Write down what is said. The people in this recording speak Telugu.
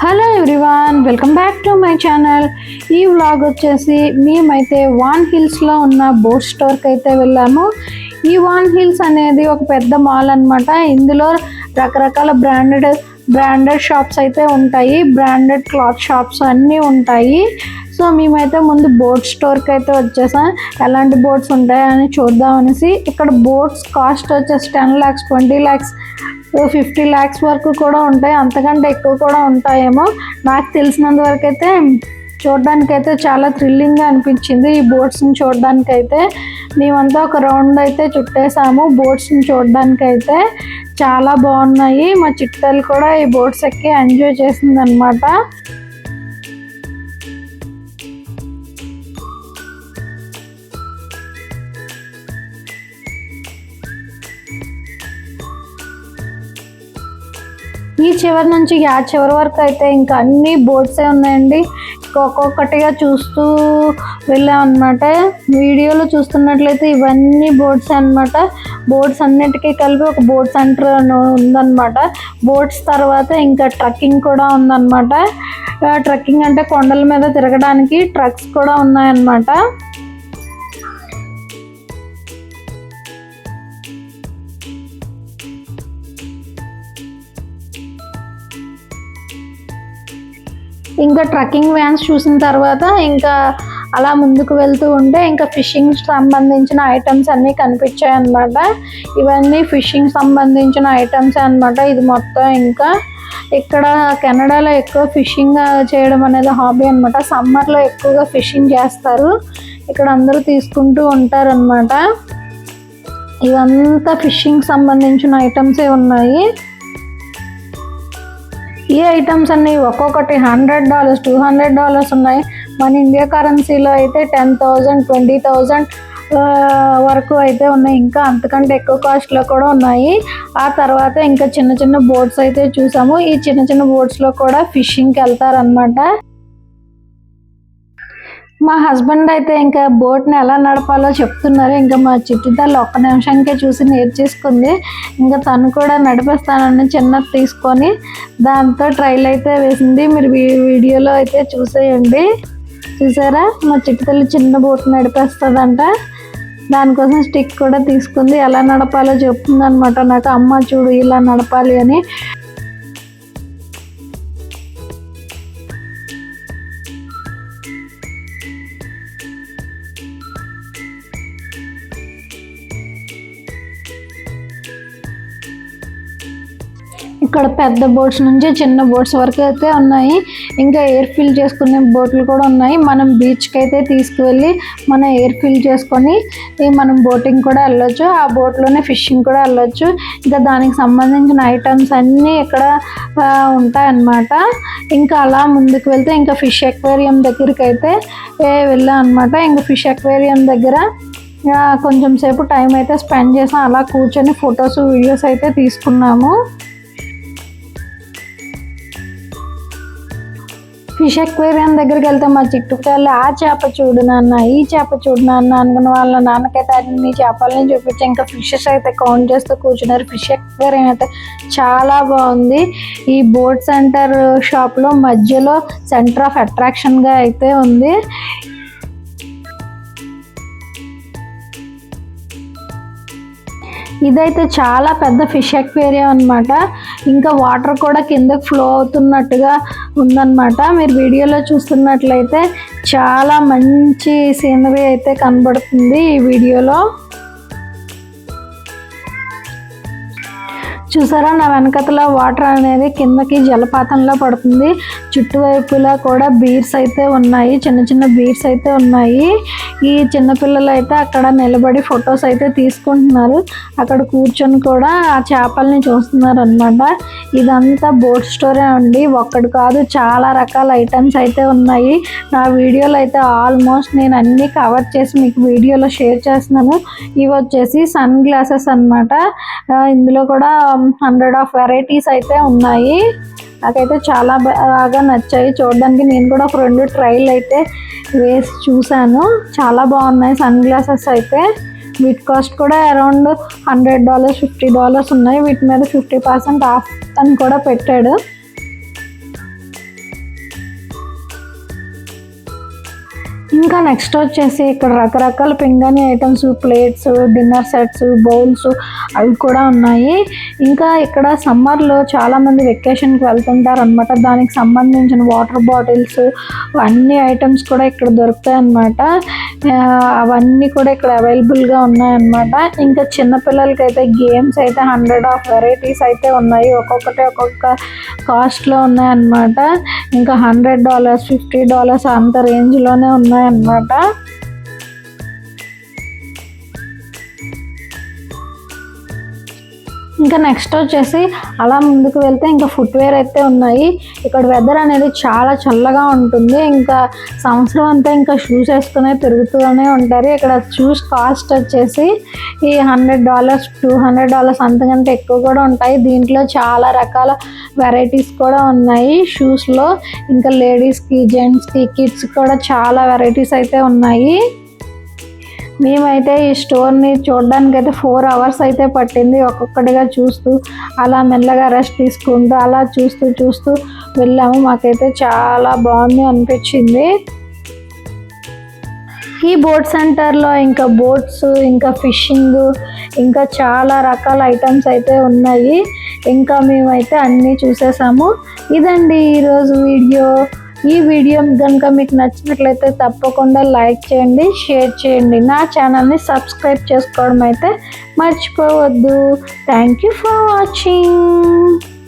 Hello everyone, welcome back to my channel. ఈ వ్లాగ్ వచ్చేసి మేమైతే వాన్ హిల్స్లో ఉన్న బోట్ స్టోర్కి అయితే వెళ్ళాము. ఈ వాన్ హిల్స్ అనేది ఒక పెద్ద మాల్ అనమాట. ఇందులో రకరకాల బ్రాండెడ్ షాప్స్ అయితే ఉంటాయి, బ్రాండెడ్ క్లాత్ షాప్స్ అన్నీ ఉంటాయి. సో మేమైతే ముందు బోట్ స్టోర్కి అయితే వచ్చేసాం. ఎలాంటి బోట్స్ ఉంటాయని చూద్దామనేసి. ఇక్కడ బోట్స్ కాస్ట్ వచ్చేసి 10 lakhs, 20 lakhs, 50 lakhs వరకు కూడా ఉంటాయి, అంతకంటే ఎక్కువ కూడా ఉంటాయేమో. నాకు తెలిసినంత వరకు అయితే చూడడానికైతే చాలా థ్రిల్లింగ్గా అనిపించింది ఈ బోట్స్ని చూడడానికైతే. మేమంతా ఒక రౌండ్ అయితే చుట్టేసాము బోట్స్ని చూడడానికైతే. చాలా బాగున్నాయి. మా చిట్టలు కూడా ఈ బోట్స్ ఎక్కి ఎంజాయ్ చేసింది అనమాట. ఈ చివరి నుంచి ఆ చివరి వరకు అయితే ఇంకా అన్ని బోట్సే ఉన్నాయండి. ఒక్కొక్కటిగా చూస్తూ వెళ్ళామన్నమాట. వీడియోలో చూస్తున్నట్లయితే ఇవన్నీ బోట్స్ అనమాట. బోట్స్ అన్నిటికీ కలిపి ఒక బోట్ సెంటర్ ఉందన్నమాట. బోట్స్ తర్వాత ఇంకా ట్రక్కింగ్ కూడా ఉందన్నమాట. ట్రక్కింగ్ అంటే కొండల మీద తిరగడానికి ట్రక్స్ కూడా ఉన్నాయన్నమాట. ఇంకా ట్రక్కింగ్ వ్యాన్స్ చూసిన తర్వాత ఇంకా అలా ముందుకు వెళ్తూ ఉంటే ఇంకా ఫిషింగ్ సంబంధించిన ఐటమ్స్ అన్నీ కనిపించాయి అన్నమాట. ఇవన్నీ ఫిషింగ్ సంబంధించిన ఐటమ్స్ అన్నమాట. ఇది మొత్తం ఇంకా ఇక్కడ కెనడాలో ఎక్కువ ఫిషింగ్ చేయడం అనేది హాబీ అనమాట. సమ్మర్లో ఎక్కువగా ఫిషింగ్ చేస్తారు. ఇక్కడ అందరూ తీసుకుంటూ ఉంటారు అన్నమాట. ఇవంతా ఫిషింగ్ సంబంధించిన ఐటమ్సే ఉన్నాయి. ఈ ఐటమ్స్ అన్నీ ఒక్కొక్కటి $100, $200 ఉన్నాయి. మన ఇండియా కరెన్సీలో అయితే 10,000, 20,000 వరకు అయితే ఉన్నాయి. ఇంకా అంతకంటే ఎక్కువ కాస్ట్లో కూడా ఉన్నాయి. ఆ తర్వాత ఇంకా చిన్న చిన్న బోట్స్ అయితే చూసాము. ఈ చిన్న చిన్న బోట్స్లో కూడా ఫిషింగ్కి వెళ్తారనమాట. మా హస్బెండ్ అయితే ఇంకా బోట్ని ఎలా నడపాలో చెప్తున్నారు. ఇంకా మా చిట్టితల్లి ఒక్క నిమిషంకే చూసి నేర్చేసుకుంది. ఇంకా తను కూడా నడిపేస్తానని చిన్నది తీసుకొని దాంతో ట్రైల్ అయితే వేసింది. మీరు వీడియోలో అయితే చూసేయండి. చూసారా, మా చిట్టితల్లి చిన్న బోట్ నడిపేస్తుందంట. దానికోసం స్టిక్ కూడా తీసుకుంది. ఎలా నడపాలో చెప్తుంది అనమాట నాకు. అమ్మ చూడు ఇలా నడపాలి అని. ఇక్కడ పెద్ద బోట్స్ నుంచి చిన్న బోట్స్ వరకు అయితే ఉన్నాయి. ఇంకా ఎయిర్ ఫిల్ చేసుకునే బోట్లు కూడా ఉన్నాయి. మనం బీచ్కి అయితే తీసుకువెళ్ళి మన ఎయిర్ ఫిల్ చేసుకొని మనం బోటింగ్ కూడా వెళ్ళొచ్చు. ఆ బోట్లోనే ఫిషింగ్ కూడా వెళ్ళొచ్చు. ఇంకా దానికి సంబంధించిన ఐటమ్స్ అన్నీ ఇక్కడ ఉంటాయన్నమాట. ఇంకా అలా ముందుకు వెళ్తే ఇంకా ఫిష్ అక్వేరియం దగ్గరికి అయితే వెళ్ళాం అనమాట. ఇంకా ఫిష్ అక్వేరియం దగ్గర కొంచెం సేపు టైం అయితే స్పెండ్ చేసాం. అలా కూర్చొని ఫొటోస్, వీడియోస్ అయితే తీసుకున్నాము. ఫిష్ అక్వేరియం దగ్గరికి వెళ్తే మా చిట్టుకాయలు ఆ చేప చూడు నాన్న, ఈ చేప చూడు నాన్న అనుకున్న వాళ్ళ నాన్నకైతే అన్ని చేపలని చూపించి ఇంకా ఫిషెస్ అయితే కౌంట్ చేస్తూ కూర్చున్నారు. ఫిష్ అక్వేరియం అయితే చాలా బాగుంది. ఈ బోట్ సెంటర్ షాప్లో మధ్యలో సెంటర్ ఆఫ్ అట్రాక్షన్గా అయితే ఉంది. ఇదైతే చాలా పెద్ద ఫిష్ అక్వేరియం అనమాట. ఇంకా వాటర్ కూడా కిందకి ఫ్లో అవుతున్నట్టుగా ఉందన్నమాట. మీరు వీడియోలో చూస్తున్నట్లయితే చాలా మంచి సీనరీ అయితే కనబడుతుంది ఈ వీడియోలో. చూసారా, నా వెనకతల వాటర్ అనేది కిందకి జలపాతంలో పడుతుంది. చుట్టువైపులా కూడా బీర్స్ అయితే ఉన్నాయి, చిన్న చిన్న బీర్స్ అయితే ఉన్నాయి. ఈ చిన్నపిల్లలు అయితే అక్కడ నిలబడి ఫొటోస్ అయితే తీసుకుంటున్నారు. అక్కడ కూర్చొని కూడా ఆ చేపల్ని చూస్తున్నారు అనమాట. ఇదంతా బోట్ స్టోరే అండి. ఒక్కడు కాదు, చాలా రకాల ఐటమ్స్ అయితే ఉన్నాయి. నా వీడియోలో అయితే ఆల్మోస్ట్ నేను అన్నీ కవర్ చేసి మీకు వీడియోలో షేర్ చేస్తున్నాను. ఇవి వచ్చేసి సన్ గ్లాసెస్ అనమాట. ఇందులో కూడా 100 of వెరైటీస్ అయితే ఉన్నాయి. నాకైతే చాలా బాగా నచ్చాయి చూడడానికి. నేను కూడా ఒక 2 ట్రైల్ అయితే వేసి చూశాను. చాలా బాగున్నాయి సన్ గ్లాసెస్ అయితే. వీటి కాస్ట్ కూడా అరౌండ్ $100, $50 ఉన్నాయి. వీటి మీద 50% ఆఫ్ అని కూడా పెట్టాడు. ఇంకా నెక్స్ట్ వచ్చేసి ఇక్కడ రకరకాల పింగాణి items, plates, dinner sets, bowls అవి కూడా ఉన్నాయి. ఇంకా ఇక్కడ సమ్మర్లో చాలామంది వెకేషన్కి వెళ్తుంటారు అనమాట. దానికి సంబంధించిన వాటర్ బాటిల్స్ అన్ని ఐటమ్స్ కూడా ఇక్కడ దొరుకుతాయి అన్నమాట. అవన్నీ కూడా ఇక్కడ అవైలబుల్గా ఉన్నాయన్నమాట. ఇంకా చిన్నపిల్లలకి అయితే గేమ్స్ అయితే 100 ఆఫ్ వెరైటీస్ అయితే ఉన్నాయి. ఒక్కొక్కటి ఒక్కొక్క కాస్ట్లో ఉన్నాయన్నమాట. ఇంకా $100, $50 అంత రేంజ్లోనే ఉన్నాయన్నమాట. ఇంకా నెక్స్ట్ వచ్చేసి అలా ముందుకు వెళ్తే ఇంకా ఫుట్వేర్ అయితే ఉన్నాయి. ఇక్కడ వెదర్ అనేది చాలా చల్లగా ఉంటుంది. ఇంకా సంవత్సరం అంతా ఇంకా షూస్ వేసుకునే తిరుగుతూనే ఉంటారు. ఇక్కడ షూస్ కాస్ట్ వచ్చేసి ఈ $100, $200 అంతకంటే ఎక్కువ కూడా ఉంటాయి. దీంట్లో చాలా రకాల వెరైటీస్ కూడా ఉన్నాయి షూస్లో. ఇంకా లేడీస్కి, జెంట్స్కి, కిడ్స్ కూడా చాలా వెరైటీస్ అయితే ఉన్నాయి. మేమైతే ఈ స్టోర్ని చూడడానికి అయితే 4 hours అయితే పట్టింది. ఒక్కొక్కటిగా చూస్తూ అలా మెల్లగా రెస్ట్ తీసుకుంటూ అలా చూస్తూ వెళ్ళాము. మాకైతే చాలా బాగుంది అనిపించింది. ఈ బోట్ సెంటర్లో ఇంకా బోట్స్, ఇంకా ఫిషింగ్, ఇంకా చాలా రకాల ఐటమ్స్ అయితే ఉన్నాయి. ఇంకా మేమైతే అన్నీ చూసేసాము. ఇదండి ఈరోజు వీడియో. ఈ వీడియో కనుక మీకు నచ్చినట్లయితే తప్పకుండా లైక్ చేయండి, షేర్ చేయండి. నా ఛానల్ని సబ్స్క్రైబ్ చేసుకోవడం అయితే మర్చిపోవద్దు. Thank you for watching.